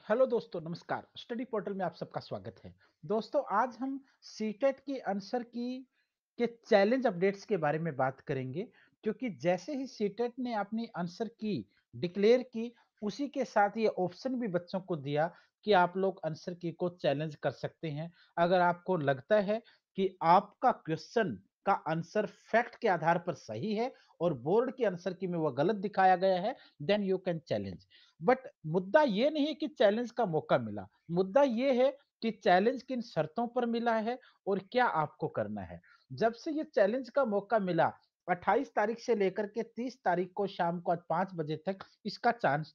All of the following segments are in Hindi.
हेलो दोस्तों, नमस्कार। स्टडी पोर्टल में आप सबका स्वागत है। दोस्तों, आज हम सीटेट की आंसर की के चैलेंज अपडेट्स के बारे में बात करेंगे, क्योंकि जैसे ही सीटेट ने अपनी आंसर की डिक्लेयर की, उसी के साथ ये ऑप्शन भी बच्चों को दिया कि आप लोग आंसर की को चैलेंज कर सकते हैं। अगर आपको लगता है कि आपका क्वेश्चन का आंसर फैक्ट के आधार पर सही है और बोर्ड की आंसर की में वो गलत दिखाया गया है, then you can challenge. But मुद्दा ये नहीं है कि चैलेंज का मौका मिला, मुद्दा ये है कि चैलेंज किन शर्तों पर मिला है और क्या आपको करना है। जब से ये चैलेंज का मौका मिला, 28 तारीख से लेकर के 30 तारीख को शाम को आज 5 बजे तक इसका चांस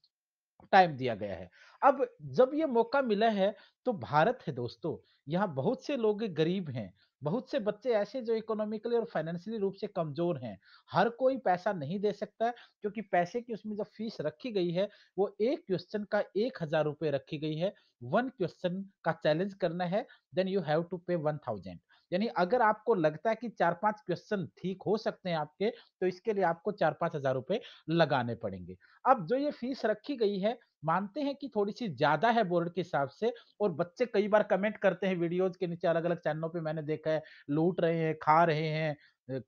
टाइम दिया गया है। अब जब ये मौका मिला है, तो भारत है दोस्तों, यहाँ बहुत से लोग गरीब हैं, बहुत से बच्चे ऐसे जो इकोनॉमिकली और फाइनेंशियली रूप से कमज़ोर हैं। हर कोई पैसा नहीं दे सकता है, क्योंकि पैसे की उसमें जो फीस रखी गई है, वो एक क्वेश्चन का ₹1000 रखी गई है। 1 क्वेश्चन का चैलेंज करना है, देन यू हैव टू पे 1000। यानी अगर आपको लगता है कि 4-5 क्वेश्चन ठीक हो सकते हैं आपके, तो इसके लिए आपको 4-5 हज़ार रुपए लगाने पड़ेंगे। अब जो ये फीस रखी गई है, मानते हैं कि थोड़ी-सी ज़्यादा है बोर्ड के हिसाब से, और बच्चे कई बार कमेंट करते हैं वीडियोज़ के नीचे, अलग-अलग चैनलों पे मैंने देखा है, लूट रहे हैं, खा रहे हैं,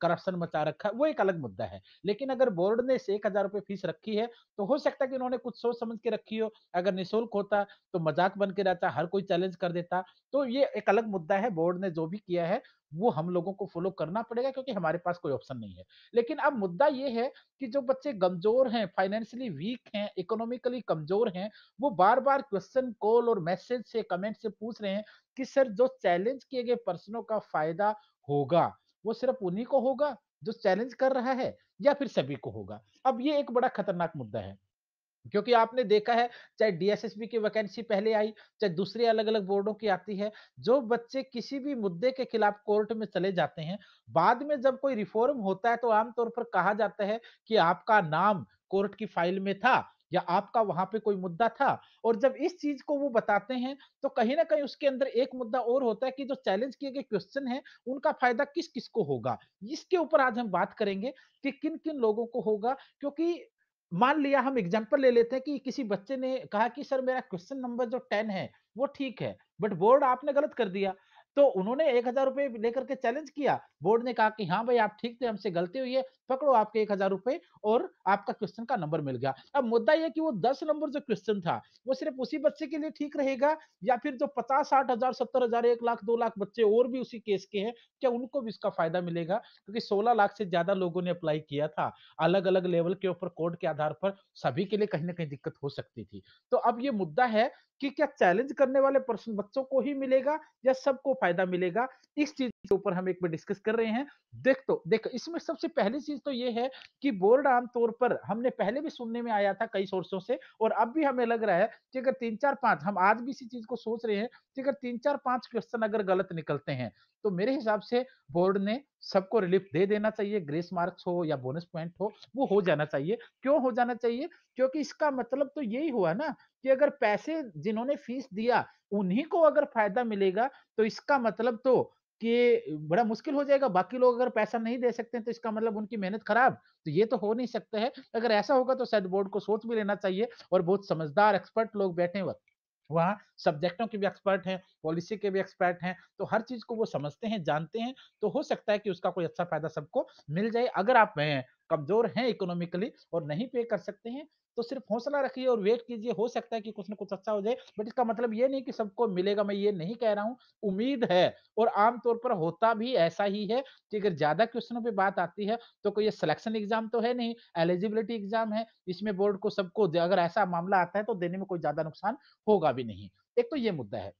करप्शन मचा रखा है, वो एक अलग मुद्दा है। लेकिन अगर बोर्ड ने इस ₹1000 फीस रखी है, तो हो सकता है कि उन्होंने कुछ सोच समझ के रखी हो। अगर निःशुल्क होता, तो मज़ाक बन के रहता, हर कोई चैलेंज कर देता। तो ये एक अलग मुद्दा है, बोर्ड ने जो भी किया है, वो हम लोगों को फ़ॉलो करना पड़ेगा, क्योंकि हमारे पास कोई ऑप्शन नहीं है। लेकिन अब मुद्दा ये है कि जो बच्चे कमज़ोर हैं, फाइनेंशियली वीक हैं, इकोनॉमिकली कमज़ोर हैं, वो बार-बार क्वेश्चन कॉल और मैसेज से, कमेंट से पूछ रहे हैं कि सर, जो चैलेंज किए गए प्रश्नों का फ़ायदा होगा, वो सिर्फ़ उन्हीं को होगा जो चैलेंज कर रहा है, या फिर सभी को होगा? अब ये एक बड़ा खतरनाक मुद्दा है। क्योंकि आपने देखा है, चाहे डीएसएसबी की वैकेंसी पहले आई, चाहे दूसरी अलग-अलग बोर्डों की आती है, जो बच्चे किसी भी मुद्दे के खिलाफ कोर्ट में चले जाते हैं, बाद में जब कोई रिफॉर्म होता है, तो आम तौर पर कहा जाता है कि आपका नाम कोर्ट की फाइल में था, या आपका वहाँ पे कोई मुद्दा था। और जब इस चीज़ को वो बताते हैं, तो कहीं न कहीं उसके अंदर एक मुद्दा और होता है कि जो चैलेंज किए गए क्वेश्चन हैं, उनका फ़ायदा किस-किस को होगा। इसके ऊपर आज हम बात करेंगे कि किन-किन लोगों को होगा, क्योंकि मान लिया, हम एग्जांपल ले लेते हैं कि किसी बच्चे ने कहा कि सर, मेरा क्वेश्चन नंबर जो 10 है वो ठीक है, बट बोर्ड आपने गलत कर दिया। तो उन्होंने ₹1000 लेकर के चैलेंज किया। बोर्ड ने कहा कि हाँ भाई, आप ठीक थे, हमसे गलती हुई है, पकड़ो आपके ₹1000 और आपका क्वेश्चन का नंबर मिल गया। अब मुद्दा ये है कि वो 10 नंबर जो क्वेश्चन था, वो सिर्फ़ उसी बच्चे के लिए ठीक रहेगा, या फिर जो 50-60 हज़ार, 70 हज़ार, 1 लाख, 2 लाख बच्चे और भी उसी केस के हैं, क्या उनको भी इसका फ़ायदा मिलेगा? क्योंकि 16 लाख से ज़्यादा लोगों ने अप्लाई किया था। अलग-अलग लेवल के ऊपर कोड के आधार पर सभी के लिए कहीं न कहीं दिक्कत हो सकती थी। तो अब ये मुद्दा है कि क्या चैलेंज करने वाले पर्सन बच्चों को ही मिलेगा, या सबको फ़ायदा मिलेगा? इस चीज़ के ऊपर हम एक बार डिस्कस कर रहे हैं। देख इसमें सबसे पहली चीज़ तो ये है कि बोर्ड आम तौर पर, हमने पहले भी सुनने में आया था कई सोर्सों से, और अब भी हमें लग रहा है कि अगर 3-4-5, हम आज भी इसी चीज़ को सोच रहे हैं कि अगर 3-4-5 क्वेश्चन अगर गलत निकलते हैं, तो मेरे हिसाब से बोर्ड ने सबको रिलीफ दे देना चाहिए, ग्रेस मार्क्स हो या बोनस पॉइंट वो हो जाना चाहिए। क्यों हो जाना चाहिए? क्योंकि इसका मतलब तो यही हुआ ना कि अगर पैसे जिन्होंने फीस दिया, उन्हीं को अगर फ़ायदा मिलेगा, तो इसका मतलब तो कि बड़ा मुश्किल हो जाएगा। बाकी लोग अगर पैसा नहीं दे सकते हैं, तो इसका मतलब उनकी मेहनत खराब, तो ये तो हो नहीं सकता है। अगर ऐसा होगा, तो शायद बोर्ड को सोच भी लेना चाहिए, और बहुत समझदार एक्सपर्ट लोग बैठे हुए वहाँ, सब्जेक्टों के भी एक्सपर्ट हैं, पॉलिसी के भी एक्सपर्ट हैं, तो हर चीज़ को वो समझते हैं, जानते हैं, तो हो सकता है कि उसका कोई अच्छा फ़ायदा सबको मिल जाए। अगर आप कमज़ोर हैं इकोनॉमिकली और नहीं पे कर सकते हैं, तो सिर्फ़ हौसला रखिए और वेट कीजिए, हो सकता है कि कुछ न कुछ अच्छा हो जाए। बट इसका मतलब ये नहीं कि सबको मिलेगा, मैं ये नहीं कह रहा हूँ। उम्मीद है, और आम तौर पर होता भी ऐसा ही है कि अगर ज़्यादा क्वेश्चनों पे बात आती है, तो कोई ये सिलेक्शन एग्ज़ाम तो है नहीं, एलिजिबिलिटी एग्ज़ाम है। इसमें बोर्ड को सबको अगर ऐसा मामला आता है, तो देने में कोई ज़्यादा नुकसान होगा भी नहीं। एक तो ये मुद्दा है।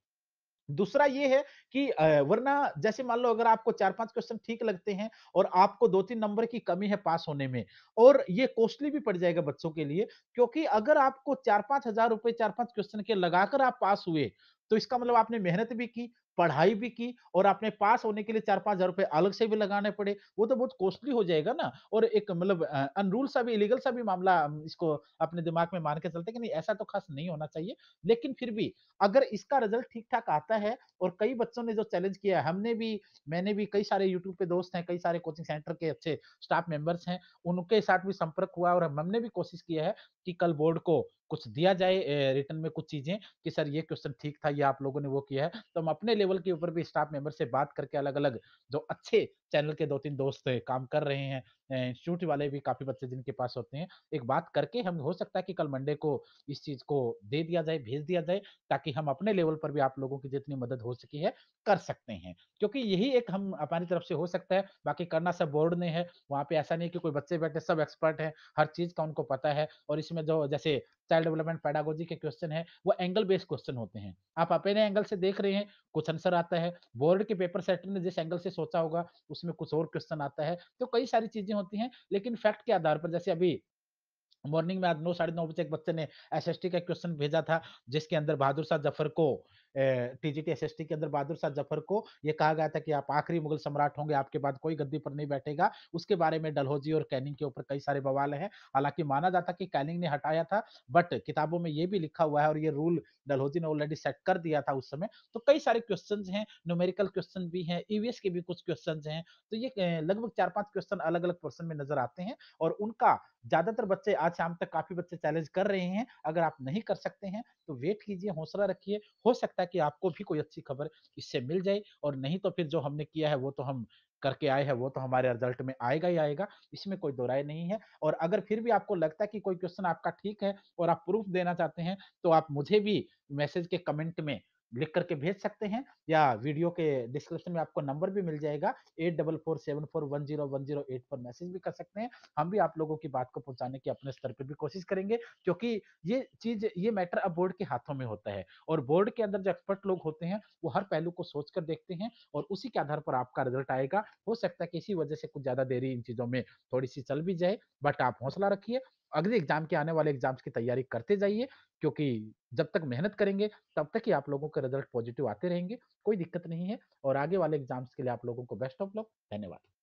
दूसरा ये है कि वरना जैसे मान लो, अगर आपको 4-5 क्वेश्चन ठीक लगते हैं और आपको 2-3 नंबर की कमी है पास होने में, और ये कॉस्टली भी पड़ जाएगा बच्चों के लिए, क्योंकि अगर आपको 4-5 हज़ार रुपए 4-5 क्वेश्चन के लगाकर आप पास हुए, तो इसका मतलब आपने मेहनत भी की, पढ़ाई भी की, और आपने पास होने के लिए 4-5 हज़ार रुपए अलग से भी लगाने पड़े, वो तो बहुत कॉस्टली हो जाएगा ना। और एक मतलब अनरूल सा भी, इलीगल सा भी मामला, हम इसको अपने दिमाग में मान के चलते हैं कि नहीं, ऐसा तो खास नहीं होना चाहिए। लेकिन फिर भी अगर इसका रिजल्ट ठीक-ठाक आता है, और कई बच्चों ने जो चैलेंज किया है, मैंने भी, कई सारे यूट्यूब पे दोस्त हैं, कई सारे कोचिंग सेंटर के अच्छे स्टाफ मेंबर्स हैं, उनके साथ भी संपर्क हुआ, और हमने भी कोशिश की है कि कल बोर्ड को कुछ दिया जाए रिटर्न में कुछ चीज़ें कि सर ये क्वेश्चन ठीक था, ये आप लोगों ने वो किया है। तो हम अपने लेवल के ऊपर भी स्टाफ मेंबर से बात करके अलग-अलग जो अच्छे चैनल के 2-3 दोस्त काम कर रहे हैं, इंस्टीट्यूट वाले भी काफ़ी बच्चे जिनके पास होते हैं, एक बात करके हम हो सकता है कि कल मंडे को इस चीज़ को दे दिया जाए, भेज दिया जाए, ताकि हम अपने लेवल पर भी आप लोगों की जितनी मदद हो सकी है, कर सकते हैं। क्योंकि यही एक हम हमारी तरफ से हो सकता है, बाकी करना सब बोर्ड ने है। वहाँ पे ऐसा नहीं है कि कोई बच्चे बैठे सब एक्सपर्ट हैं, हर चीज़ का उनको पता है और इसमें जो जैसे चाइल्ड डेवलपमेंट पेडागोजी के क्वेश्चन हैं, वो एंगल बेस्ड क्वेश्चन होते हैं। आप अपने एंगल से देख रहे हैं, कुछ आंसर आता है, बोर्ड के पेपर सेटर ने जिस एंगल से सोचा होगा, उसमें कुछ और क्वेश्चन आता है। तो कई सारी चीज़ें होती हैं, लेकिन फैक्ट के आधार पर जैसे अभी मॉर्निंग में आज 9 साढ़े 9 बजे एक बच्चे ने एसएसटी का क्वेश्चन भेजा था, जिसके अंदर बहादुर शाह जफर को टीजीटी एसएसटी के अंदर बहादुर शाह जफर को ये कहा गया था कि आप आखिरी मुगल सम्राट होंगे, आपके बाद कोई गद्दी पर नहीं बैठेगा। उसके बारे में डलहौजी और कैनिंग के ऊपर कई सारे बवाल हैं। हालाँकि माना जाता कि कैनिंग ने हटाया था, बट किताबों में ये भी लिखा हुआ है और ये रूल डलहौजी ने ऑलरेडी सेट कर दिया था उस समय। तो कई सारे क्वेश्चन्स हैं, न्यूमेरिकल क्वेश्चन भी हैं, ईवीएस के भी कुछ क्वेश्चन्स हैं। तो ये लगभग 4-5 क्वेश्चन अलग-अलग पोर्शन में नज़र आते हैं और उनका ज़्यादातर बच्चे आज शाम तक काफ़ी बच्चे चैलेंज कर रहे हैं। अगर आप नहीं कर सकते हैं, तो वेट कीजिए, हौसला रखिए। हो सकता है कि आपको भी कोई अच्छी खबर इससे मिल जाए और नहीं तो फिर जो हमने किया है, वो तो हम करके आए हैं, वो तो हमारे रिज़ल्ट में आएगा ही आएगा, इसमें कोई दो राय नहीं है। और अगर फिर भी आपको लगता है कि कोई क्वेश्चन आपका ठीक है और आप प्रूफ देना चाहते हैं, तो आप मुझे भी मैसेज के कमेंट में लिख कर के भेज सकते हैं या वीडियो के डिस्क्रिप्शन में आपको नंबर भी मिल जाएगा 8447410108 पर मैसेज भी कर सकते हैं। हम भी आप लोगों की बात को पहुँचाने की अपने स्तर पे भी कोशिश करेंगे क्योंकि ये मैटर अब बोर्ड के हाथों में होता है और बोर्ड के अंदर जो एक्सपर्ट लोग होते हैं, वो हर पहलू को सोच कर देखते हैं और उसी के आधार पर आपका रिजल्ट आएगा। हो सकता है कि इसी वजह से कुछ ज़्यादा देरी इन चीज़ों में थोड़ी-सी चल भी जाए, बट आप हौसला रखिए। अगले एग्ज़ाम के आने वाले एग्ज़ाम्स की तैयारी करते जाइए क्योंकि जब तक मेहनत करेंगे, तब तक ही आप लोगों के रिजल्ट पॉजिटिव आते रहेंगे, कोई दिक्कत नहीं है और आगे वाले एग्ज़ाम्स के लिए आप लोगों को बेस्ट ऑफ लक। धन्यवाद।